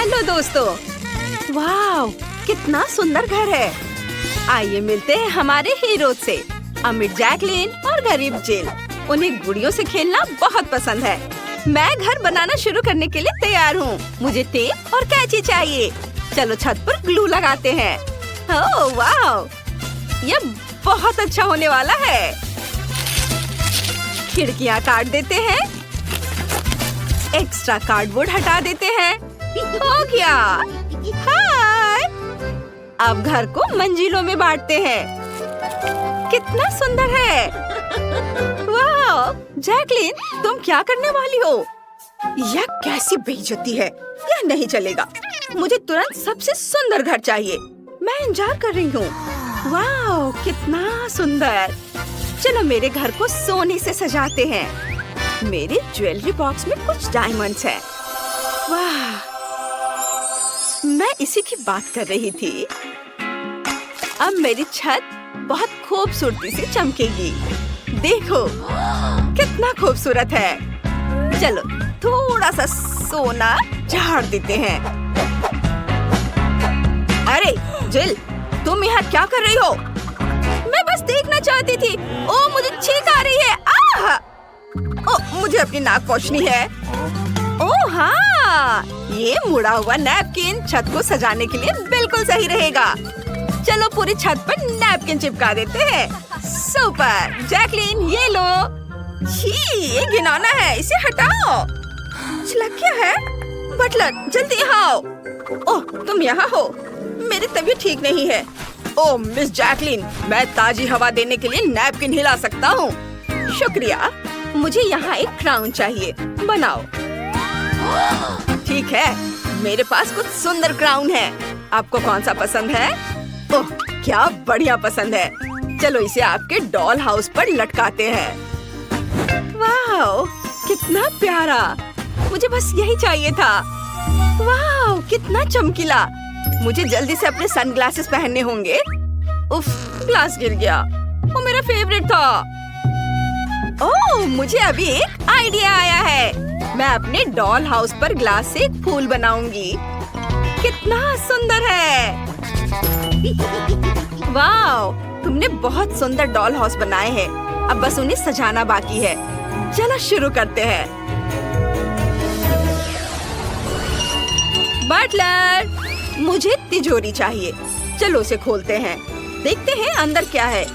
Hello दोस्तों, वाह कितना सुंदर घर है। आइए मिलते हैं हमारे हीरो से, अमीर जैकलिन और गरीब जिल। उन्हें गुड़ियों से खेलना बहुत पसंद है। मैं घर बनाना शुरू करने के लिए तैयार हूँ। मुझे टेप और कैंची चाहिए। चलो छत पर ग्लू लगाते हैं। ओह वाह, यह बहुत अच्छा होने वाला है। खिड़कियाँ काट देते हैं। एक्स्ट्रा कार्डबोर्ड हटा देते हैं। हो गया। हाय, अब घर को मंजिलों में बांटते हैं। कितना सुंदर है। वाह, जैकलिन तुम क्या करने वाली हो? यह कैसी बेइज्जती है। यह नहीं चलेगा। मुझे तुरंत सबसे सुंदर घर चाहिए। मैं इंतजार कर रही हूँ। वाह कितना सुंदर। चलो मेरे घर को सोने से सजाते हैं। मेरे ज्वेलरी बॉक्स में कुछ डायमंड्स हैं। वाह, मैं इसी की बात कर रही थी। अब मेरी छत बहुत खूबसूरती से चमकेगी। देखो कितना खूबसूरत है। चलो थोड़ा सा सोना झाड़ देते हैं। अरे जिल, तुम यहाँ क्या कर रही हो? मैं बस देखना चाहती थी। ओह मुझे छींक आ रही है। आह! ओह मुझे अपनी नाक पोंछनी है। ओह हाँ, ये मुड़ा हुआ नैपकिन छत को सजाने के लिए बिल्कुल सही रहेगा। चलो पूरी छत पर नैपकिन चिपका देते हैं। सुपर। जैकलिन ये लो। छी, ये घिनौना है, इसे हटाओ। छिलक क्या है? बटलर जल्दी यहाँ आओ। ओह तुम यहाँ हो। मेरी तबीयत ठीक नहीं है। ओह मिस जैकलिन, मैं ताजी हवा देने के लिए नैपकिन हिला सकता हूँ। शुक्रिया। मुझे यहाँ एक क्राउन चाहिए। बनाओ। ठीक है, मेरे पास कुछ सुंदर क्राउन है। आपको कौन सा पसंद है? ओह क्या बढ़िया पसंद है। चलो इसे आपके डॉल हाउस पर लटकाते हैं। वाह कितना प्यारा। मुझे बस यही चाहिए था। वाह कितना चमकीला। मुझे जल्दी से अपने सनग्लासेस पहनने होंगे। उफ, ग्लास गिर गया। वो मेरा फेवरेट था। ओह मुझे अभी एक आइडिया आया है। मैं अपने डॉल हाउस पर ग्लास से एक फूल बनाऊंगी। कितना सुंदर है। वाह, तुमने बहुत सुंदर डॉल हाउस बनाए हैं। अब बस उन्हें सजाना बाकी है। चलो शुरू करते हैं। बटलर, मुझे तिजोरी चाहिए। चलो उसे खोलते हैं। देखते हैं अंदर क्या है।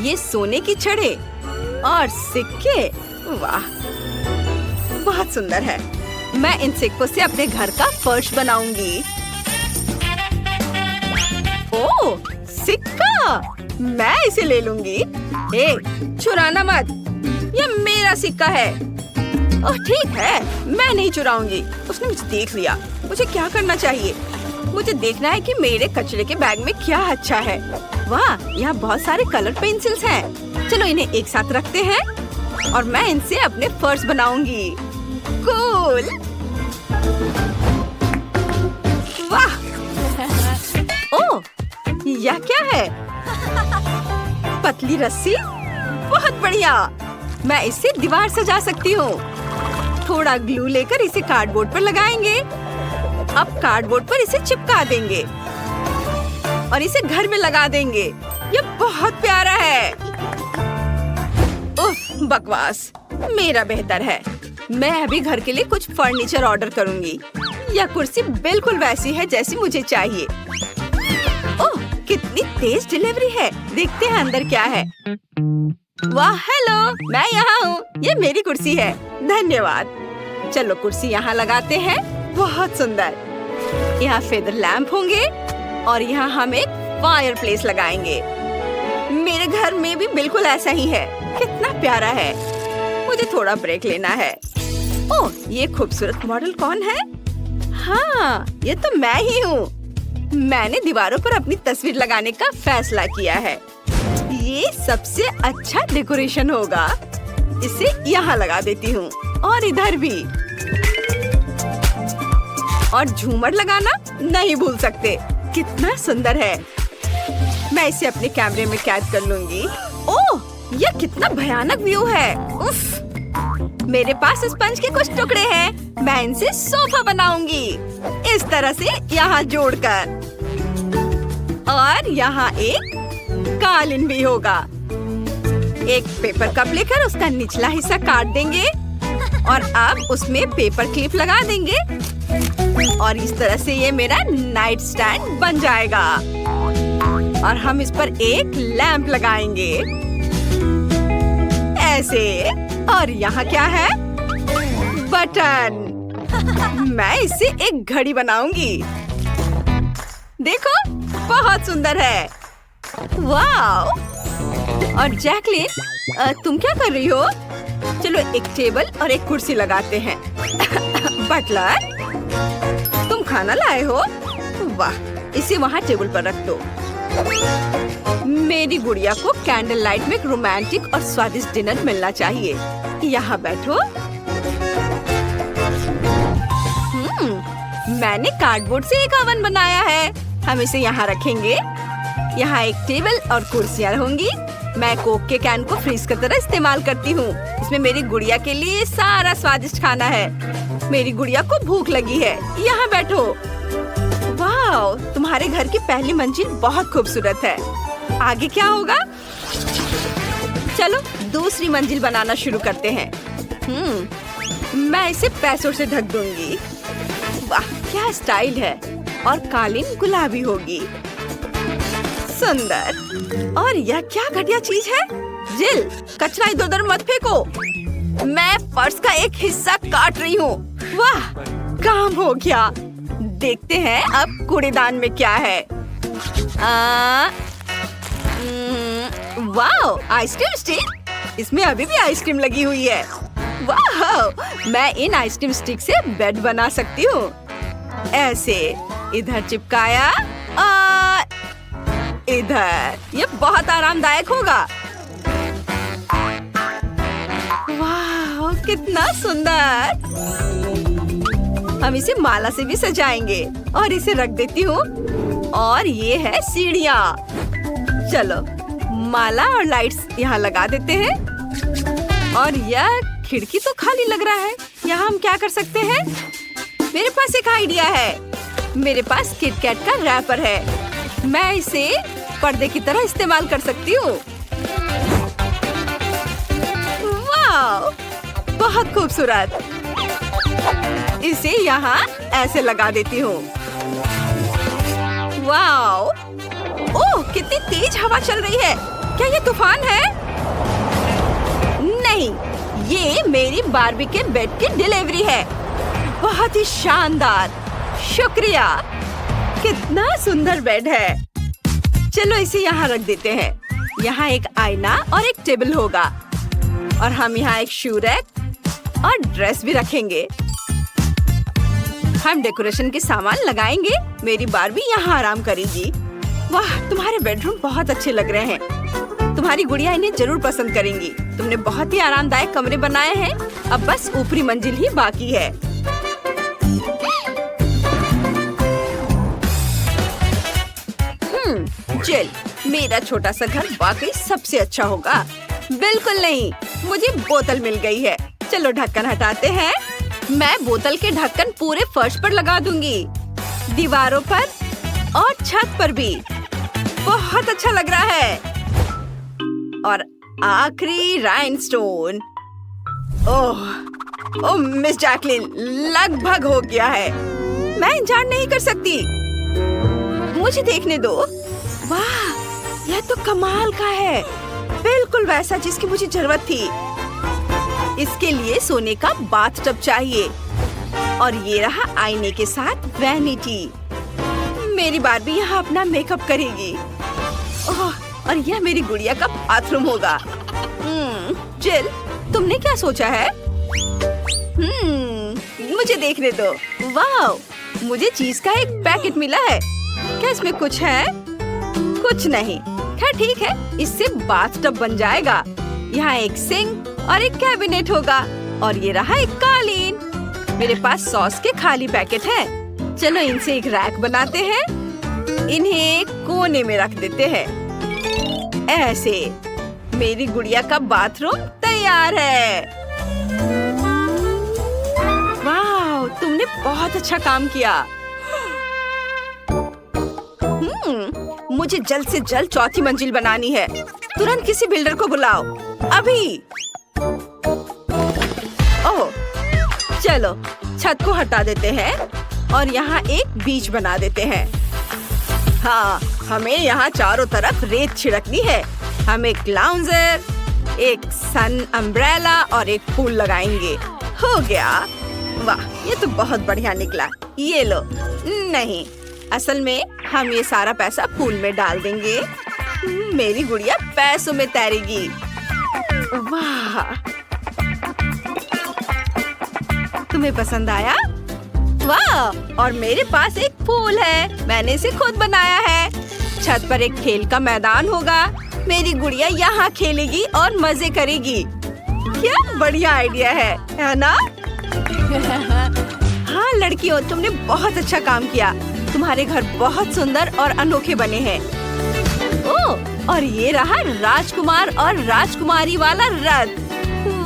ये सोने की छड़े और सिक्के। वाह बहुत सुंदर है। मैं इन सिक्कों से अपने घर का फर्श बनाऊंगी। ओह सिक्का, मैं इसे ले लूंगी। ए, चुराना मत, ये मेरा सिक्का है। ओह ठीक है, मैं नहीं चुराऊंगी। उसने मुझे देख लिया। मुझे क्या करना चाहिए? मुझे देखना है कि मेरे कचरे के बैग में क्या अच्छा है। वाह, यहाँ बहुत सारे कलर पेंसिल्स हैं। चलो इन्हें एक साथ रखते हैं और मैं इनसे अपने फर्श बनाऊंगी। कूल। वाह। ओह, यह क्या है? पतली रस्सी, बहुत बढ़िया। मैं इससे दीवार सजा सकती हूँ। थोड़ा ग्लू लेकर इसे कार्डबोर्ड पर लगाएंगे। अब कार्डबोर्ड पर इसे चिपका देंगे और इसे घर में लगा देंगे। ये बहुत प्यारा है। उफ, बकवास, मेरा बेहतर है। मैं अभी घर के लिए कुछ फर्नीचर ऑर्डर करूंगी। यह कुर्सी बिल्कुल वैसी है जैसी मुझे चाहिए। ओह, कितनी तेज डिलीवरी है। देखते हैं अंदर क्या है। वाह हेलो, मैं यहाँ हूँ। ये मेरी कुर्सी है। धन्यवाद। चलो कुर्सी यहाँ लगाते हैं। बहुत सुंदर। यहाँ फेदर लैंप होंगे और यहाँ हम एक फायर प्लेस लगाएंगे। मेरे घर में भी बिल्कुल ऐसा ही है। कितना प्यारा है। मुझे थोड़ा ब्रेक लेना है। ओह, ये खूबसूरत मॉडल कौन है? हाँ, ये तो मैं ही हूँ। मैंने दीवारों पर अपनी तस्वीर लगाने का फैसला किया है। ये सबसे अच्छा डेकोरेशन होगा। इसे यहाँ लगा देती हूँ और इधर भी। और झूमर लगाना नहीं भूल सकते। कितना सुंदर है। मैं इसे अपने कैमरे में कैद कर लूंगी। ओह, यह कितना भयानक व्यू है। उफ। मेरे पास स्पंज के कुछ टुकड़े हैं। मैं इनसे सोफा बनाऊंगी इस तरह से यहाँ जोड़कर। और यहाँ एक कालीन भी होगा। एक पेपर कप लेकर उसका निचला हिस्सा काट देंगे और अब उसमें पेपर क्लिप लगा देंगे और इस तरह से ये मेरा नाइट स्टैंड बन जाएगा। और हम इस पर एक लैंप लगाएंगे ऐसे। और यहाँ क्या है? बटन। मैं इससे एक घड़ी बनाऊंगी। देखो, बहुत सुंदर है। वाव! और जैकलिन, तुम क्या कर रही हो? चलो एक टेबल और एक कुर्सी लगाते हैं। बटलर, तुम खाना लाए हो? वाह, इसे वहाँ टेबल पर रख दो। मेरी गुड़िया को कैंडल लाइट में एक रोमांटिक और स्वादिष्ट डिनर मिलना चाहिए। यहाँ बैठो। मैंने कार्डबोर्ड से एक ओवन बनाया है। हम इसे यहाँ रखेंगे। यहाँ एक टेबल और कुर्सियाँ होंगी। मैं कोक के कैन को फ्रीज की तरह इस्तेमाल करती हूँ। इसमें मेरी गुड़िया के लिए सारा स्वादिष्ट खाना है। मेरी गुड़िया को भूख लगी है। यहाँ बैठो। वाव! तुम्हारे घर की पहली मंजिल बहुत खूबसूरत है। आगे क्या होगा? चलो दूसरी मंजिल बनाना शुरू करते हैं। मैं इसे पैसों से ढक दूंगी। वाह, क्या स्टाइल है। और कालीन गुलाबी होगी। सुंदर। और यह क्या घटिया चीज है? जिल, कचरा इधर उधर मत फेंको। मैं फर्श का एक हिस्सा काट रही हूँ। वाह, काम हो गया। देखते हैं अब कूड़ेदान में क्या है। वाह, आइसक्रीम स्टिक। इसमें अभी भी आइसक्रीम लगी हुई है। वाह, मैं इन आइसक्रीम स्टिक से बेड बना सकती हूँ। ऐसे इधर चिपकाया और इधर। ये बहुत आरामदायक होगा। वाह, कितना सुंदर। हम इसे माला से भी सजाएंगे और इसे रख देती हूँ। और ये है सीढ़ियाँ। चलो माला और लाइट्स यहाँ लगा देते हैं। और यह खिड़की तो खाली लग रहा है। यहाँ हम क्या कर सकते हैं? मेरे पास एक आइडिया है। मेरे पास किटकैट का रैपर है। मैं इसे पर्दे की तरह इस्तेमाल कर सकती हूँ। वाह, बहुत खूबसूरत। इसे यहाँ ऐसे लगा देती हूँ। वाह! ओह, कितनी तेज हवा चल रही है। क्या ये तूफान है? नहीं, ये मेरी बार्बी के बेड की डिलीवरी है। बहुत ही शानदार। शुक्रिया। कितना सुंदर बेड है। चलो इसे यहाँ रख देते हैं। यहाँ एक आईना और एक टेबल होगा। और हम यहाँ एक शू रैक और ड्रेस भी रखेंगे। हम डेकोरेशन के सामान लगाएंगे। मेरी बार्बी यहाँ आराम करेगी। वाह, तुम्हारे बेडरूम बहुत अच्छे लग रहे हैं। तुम्हारी गुड़िया इन्हें जरूर पसंद करेंगी। तुमने बहुत ही आरामदायक कमरे बनाए हैं। अब बस ऊपरी मंजिल ही बाकी है। चल, मेरा छोटा सा घर वाकई सबसे अच्छा होगा। बिल्कुल नहीं, मुझे बोतल मिल गई है। चलो ढक्कन हटाते हैं। मैं बोतल के ढक्कन पूरे फर्श पर लगा दूंगी, दीवारों पर और छत पर भी। बहुत अच्छा लग रहा है। और आखिरी राइनस्टोन। ओह मिस जैकलिन, लगभग हो गया है। मैं इंतजार नहीं कर सकती। मुझे देखने दो। वाह, यह तो कमाल का है। बिल्कुल वैसा जिसकी मुझे जरूरत थी। इसके लिए सोने का बाथटब चाहिए। और ये रहा आईने के साथ वैनिटी। मेरी बार्बी यहाँ अपना मेकअप करेगी। ओह, और यह मेरी गुड़िया का बाथरूम होगा। जिल, तुमने क्या सोचा है? मुझे देखने दो। वाह, मुझे चीज का एक पैकेट मिला है। क्या इसमें कुछ है? कुछ नहीं। खैर ठीक है, इससे बाथटब बन जाएगा। यहाँ एक सिंक और एक कैबिनेट होगा। और ये रहा एक कालीन। मेरे पास सॉस के खाली पैकेट हैं। चलो इनसे एक रैक बनाते हैं। इन्हें कोने में रख देते हैं। ऐसे मेरी गुड़िया का बाथरूम तैयार है। तुमने बहुत अच्छा काम किया। मुझे जल्द से जल्द चौथी मंजिल बनानी है। तुरंत किसी बिल्डर को बुलाओ, अभी। ओह, चलो छत को हटा देते हैं और यहाँ एक बीच बना देते हैं। हाँ, हमें यहाँ चारों तरफ रेत छिड़कनी है। हम एक लाउंजर, एक सन अम्ब्रेला और एक फूल लगाएंगे। हो गया। वाह, ये तो बहुत बढ़िया निकला। ये लो। नहीं, असल में हम ये सारा पैसा फूल में डाल देंगे। मेरी गुड़िया पैसों में तैरेगी। वाह, तुम्हें पसंद आया? वाह, और मेरे पास एक फूल है, मैंने इसे खुद बनाया है। छत पर एक खेल का मैदान होगा। मेरी गुड़िया यहाँ खेलेगी और मजे करेगी। क्या बढ़िया आइडिया है ना? हाँ लड़कियों, तुमने बहुत अच्छा काम किया। तुम्हारे घर बहुत सुंदर और अनोखे बने हैं। ओह, और ये रहा राजकुमार और राजकुमारी वाला रथ।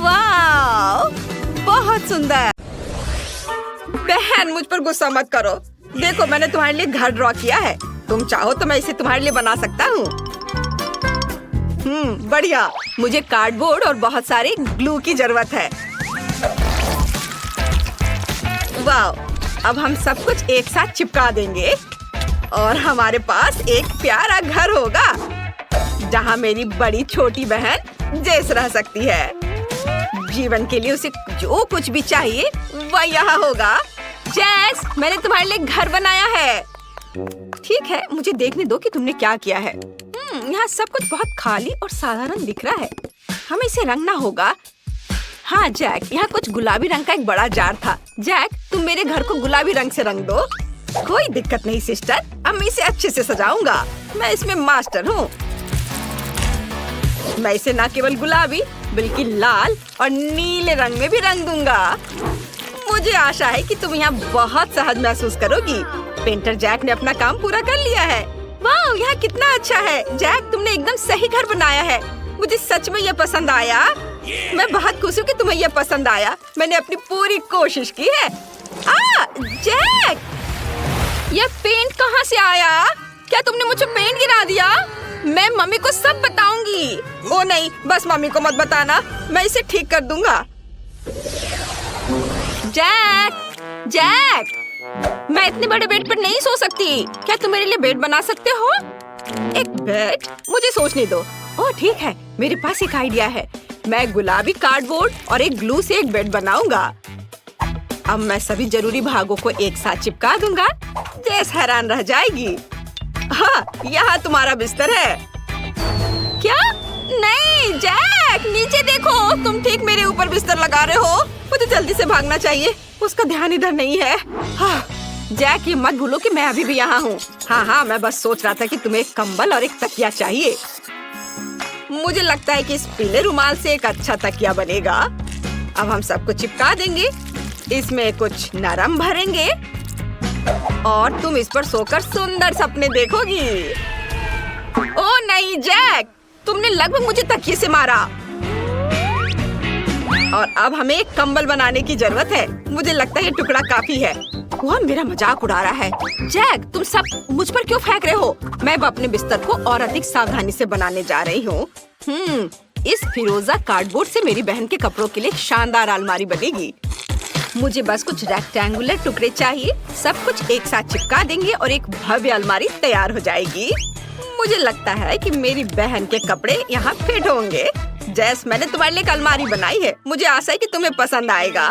वाह, बहुत सुंदर। बहन, मुझ पर गुस्सा मत करो। देखो, मैंने तुम्हारे लिए घर ड्रॉ किया है। तुम चाहो तो मैं इसे तुम्हारे लिए बना सकता हूँ। बढ़िया। मुझे कार्डबोर्ड और बहुत सारे ग्लू की जरूरत है। वाह, अब हम सब कुछ एक साथ चिपका देंगे और हमारे पास एक प्यारा घर होगा जहाँ मेरी बड़ी छोटी बहन जेस रह सकती है। जीवन के लिए उसे जो कुछ भी चाहिए वह यहाँ होगा। जेस, मैंने तुम्हारे लिए घर बनाया है। ठीक है, मुझे देखने दो कि तुमने क्या किया है। यहाँ सब कुछ बहुत खाली और साधारण दिख रहा है। हमें इसे रंगना होगा। हाँ जैक, यहाँ कुछ गुलाबी रंग का एक बड़ा जार था। जैक, तुम मेरे घर को गुलाबी रंग से रंग दो। कोई दिक्कत नहीं सिस्टर, अब मैं इसे अच्छे से सजाऊंगा। मैं इसमें मास्टर हूँ। मैं इसे न केवल गुलाबी बल्कि लाल और नीले रंग में भी रंग दूंगा। मुझे आशा है कि तुम यहाँ बहुत सहज महसूस करोगी। पेंटर जैक ने अपना काम पूरा कर लिया है। वाह, यहाँ कितना अच्छा है। जैक, तुमने एकदम सही घर बनाया है। मुझे सच में ये पसंद आया। मैं बहुत खुश हूँ कि तुम्हें ये पसंद आया। मैंने अपनी पूरी कोशिश की है। जैक, ये पेंट कहाँ से आया? क्या तुमने मुझे पेंट गिरा दिया? मैं मम्मी को सब बताऊंगी। ओ नहीं, बस मम्मी को मत बताना, मैं इसे ठीक कर दूंगा। जैक, जैक, मैं इतने बड़े बेड पर नहीं सो सकती। क्या तुम मेरे लिए बेड बना सकते हो? एक बेड? मुझे सोचने दो। ओह ठीक है, मेरे पास एक आइडिया है। मैं गुलाबी कार्डबोर्ड और एक ग्लू से एक बेड बनाऊंगा। अब मैं सभी जरूरी भागों को एक साथ चिपका दूंगा। जेस हैरान रह जाएगी। हाँ, यहाँ तुम्हारा बिस्तर है। क्या? नहीं जैक, नीचे देखो, तुम ठीक मेरे ऊपर बिस्तर लगा रहे हो। मुझे जल्दी से भागना चाहिए। उसका ध्यान इधर नहीं है। हाँ, जैक, ये मत भूलो कि मैं अभी भी यहाँ हूँ। हाँ, मैं बस सोच रहा था कि तुम्हें एक कंबल और एक तकिया चाहिए। मुझे लगता है कि इस पीले रुमाल से एक अच्छा तकिया बनेगा। अब हम सबको चिपका देंगे। इसमें कुछ नरम भरेंगे और तुम इस पर सोकर सुंदर सपने देखोगी। ओह नहीं जैक, तुमने लगभग मुझे तकिए से मारा। और अब हमें एक कंबल बनाने की जरूरत है। मुझे लगता है ये टुकड़ा काफी है। वह मेरा मजाक उड़ा रहा है। जैक, तुम सब मुझ पर क्यों फेंक रहे हो? मैं अब अपने बिस्तर को और अधिक सावधानी से बनाने जा रही हूँ। इस फिरोजा कार्डबोर्ड से मेरी बहन के कपड़ों के लिए शानदार अलमारी बनेगी। मुझे बस कुछ रेक्टेंगुलर टुकड़े चाहिए। सब कुछ एक साथ चिपका देंगे और एक भव्य अलमारी तैयार हो जाएगी। मुझे लगता है कि मेरी बहन के कपड़े यहाँ फिट होंगे। जैस, मैंने तुम्हारे लिए एक अलमारी बनाई है। मुझे आशा है कि तुम्हें पसंद आएगा।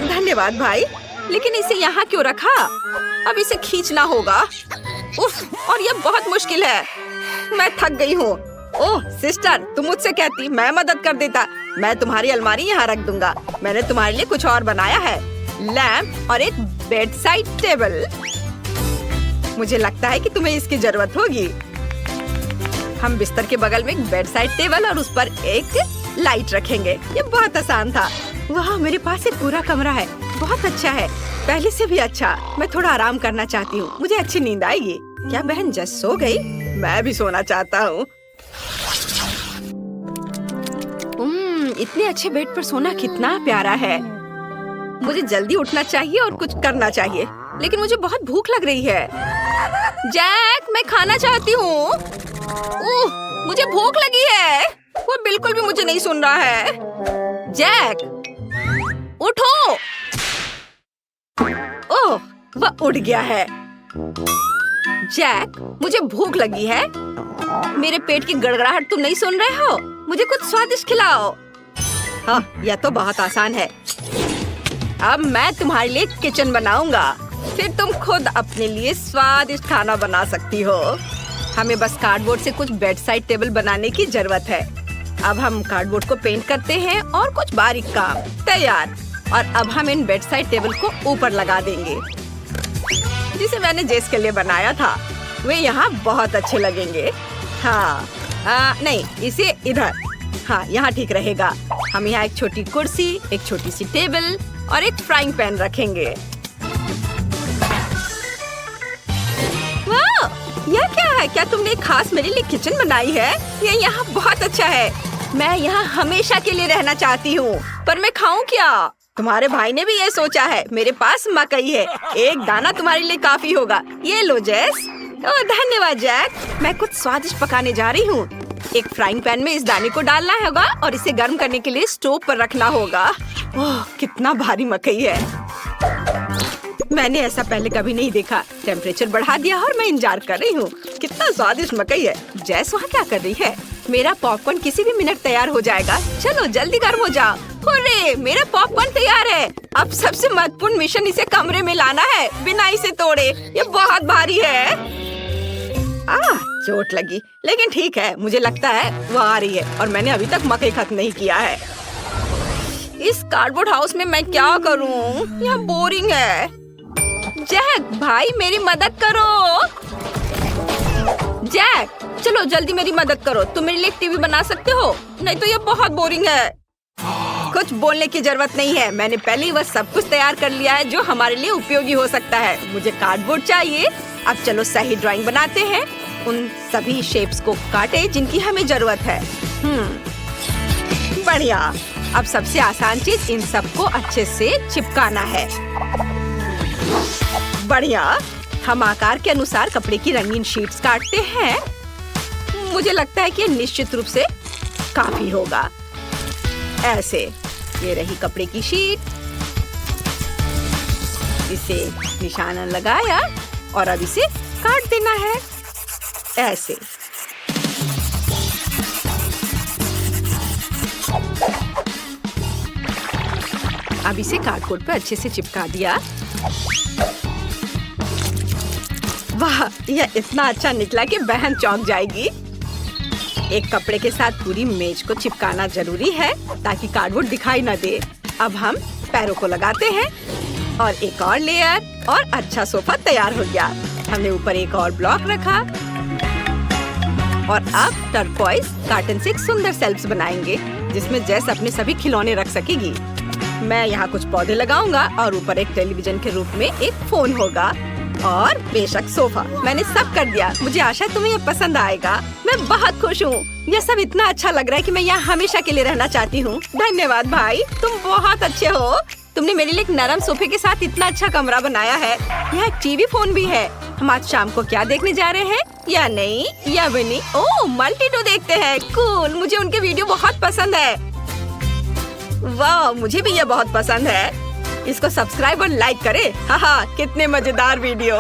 धन्यवाद भाई, लेकिन इसे यहाँ क्यों रखा? अब इसे खींचना होगा। उफ, और ये बहुत मुश्किल है। मैं थक गई हूँ। ओह सिस्टर, तुम मुझसे कहती, मैं मदद कर देता। मैं तुम्हारी अलमारी यहाँ रख दूंगा। मैंने तुम्हारे लिए कुछ और बनाया है, लैंप और एक बेड साइड टेबल। मुझे लगता है कि तुम्हें इसकी जरूरत होगी। हम बिस्तर के बगल में एक बेड साइड टेबल और उस पर एक लाइट रखेंगे। ये बहुत आसान था। वाह, मेरे पास एक पूरा कमरा है। बहुत अच्छा है, पहले से भी अच्छा। मैं थोड़ा आराम करना चाहती हूँ। मुझे अच्छी नींद आएगी। क्या बहन जस सो गई? मैं भी सोना चाहता हूँ। इतने अच्छे बेड पर सोना कितना प्यारा है। मुझे जल्दी उठना चाहिए और कुछ करना चाहिए, लेकिन मुझे बहुत भूख लग रही है। जैक, मैं खाना चाहती हूँ। मुझे भूख लगी है। वो बिल्कुल भी मुझे नहीं सुन रहा है। जैक, उठो। ओह, वह उठ गया है। जैक, मुझे भूख लगी है। मेरे पेट की गड़गड़ाहट तुम नहीं सुन रहे हो? मुझे कुछ स्वादिष्ट खिलाओ। हाँ, यह तो बहुत आसान है। अब मैं तुम्हारे लिए किचन बनाऊंगा, फिर तुम खुद अपने लिए स्वादिष्ट खाना बना सकती हो। हमें बस कार्डबोर्ड से कुछ बेड साइड टेबल बनाने की जरूरत है। अब हम कार्डबोर्ड को पेंट करते हैं और कुछ बारीक काम तैयार। और अब हम इन बेड साइड टेबल को ऊपर लगा देंगे, जिसे मैंने जेस के लिए बनाया था। वे यहाँ बहुत अच्छे लगेंगे। हाँ, नहीं, इसे इधर। हाँ, यहाँ ठीक रहेगा। हम यहाँ एक छोटी कुर्सी, एक छोटी सी टेबल और एक फ्राइंग पैन रखेंगे। वाह, यह क्या है? क्या तुमने खास मेरे लिए किचन बनाई है? यह यहाँ बहुत अच्छा है। मैं यहाँ हमेशा के लिए रहना चाहती हूँ, पर मैं खाऊं क्या? तुम्हारे भाई ने भी ये सोचा है। मेरे पास मकई है, एक दाना तुम्हारे लिए काफी होगा। ये लो जेस। ओह, धन्यवाद जैक। मैं कुछ स्वादिष्ट पकाने जा रही हूँ। एक फ्राइंग पैन में इस दाने को डालना होगा और इसे गर्म करने के लिए स्टोव पर रखना होगा। ओह, कितना भारी मकई है। मैंने ऐसा पहले कभी नहीं देखा। टेम्परेचर बढ़ा दिया और मैं इंतजार कर रही हूँ। कितना स्वादिष्ट मकई है। जैस वहाँ क्या कर रही है? मेरा पॉपकॉर्न किसी भी मिनट तैयार हो जाएगा। चलो जल्दी गर्म हो जाओ। हुर्रे, मेरा पॉपकॉर्न तैयार है। अब सबसे महत्वपूर्ण मिशन इसे कमरे में लाना है बिना इसे तोड़े। ये बहुत भारी है। चोट लगी, लेकिन ठीक है। मुझे लगता है वो आ रही है और मैंने अभी तक मकई खत्म नहीं किया है। इस कार्डबोर्ड हाउस में मैं क्या करूं? यहाँ बोरिंग है। जैक भाई, मेरी मदद करो। जैक, चलो जल्दी मेरी मदद करो। तुम मेरे लिए टीवी बना सकते हो? नहीं तो ये बहुत बोरिंग है। कुछ बोलने की जरूरत नहीं है। मैंने पहले ही वह सब कुछ तैयार कर लिया है जो हमारे लिए उपयोगी हो सकता है। मुझे कार्डबोर्ड चाहिए। अब चलो सही ड्राइंग बनाते हैं। उन सभी शेप्स को काटे जिनकी हमें जरूरत है। बढ़िया। अब सबसे आसान चीज इन सबको अच्छे से चिपकाना है। बढ़िया। हम आकार के अनुसार कपड़े की रंगीन शीट्स काटते हैं। मुझे लगता है कि निश्चित रूप से काफी होगा। ऐसे। ये रही कपड़े की शीट। इसे निशाना लगाया और अब इसे काट देना है। ऐसे। अब इसे कार्डबोर्ड पे अच्छे से चिपका दिया। वाह, यह इतना अच्छा निकला कि बहन चौंक जाएगी। एक कपड़े के साथ पूरी मेज को चिपकाना जरूरी है ताकि कार्डबोर्ड दिखाई न दे। अब हम पैरों को लगाते हैं और एक और लेयर और अच्छा सोफा तैयार हो गया। हमने ऊपर एक और ब्लॉक रखा और अब टर्कोइज कार्टन से एक सुंदर शेल्फ्स बनाएंगे जिसमें जैस अपने सभी खिलौने रख सकेगी। मैं यहाँ कुछ पौधे लगाऊंगा और ऊपर एक टेलीविजन के रूप में एक फोन होगा और बेशक सोफा। मैंने सब कर दिया। मुझे आशा है तुम्हें ये पसंद आएगा। मैं बहुत खुश हूँ। यह सब इतना अच्छा लग रहा है कि मैं यहाँ हमेशा के लिए रहना चाहती हूँ। धन्यवाद भाई, तुम बहुत अच्छे हो। तुमने मेरे लिए एक नरम सोफे के साथ इतना अच्छा कमरा बनाया है। यहाँ एक टीवी फोन भी है। हम आज शाम को क्या देखने जा रहे हैं? या नहीं, या भी नहीं। ओह, मल्टी2 देखते हैं। कूल, मुझे उनके वीडियो बहुत पसंद है। वाह, मुझे भी ये बहुत पसंद है। इसको सब्सक्राइब और लाइक करें। हाँ, कितने मजेदार वीडियो।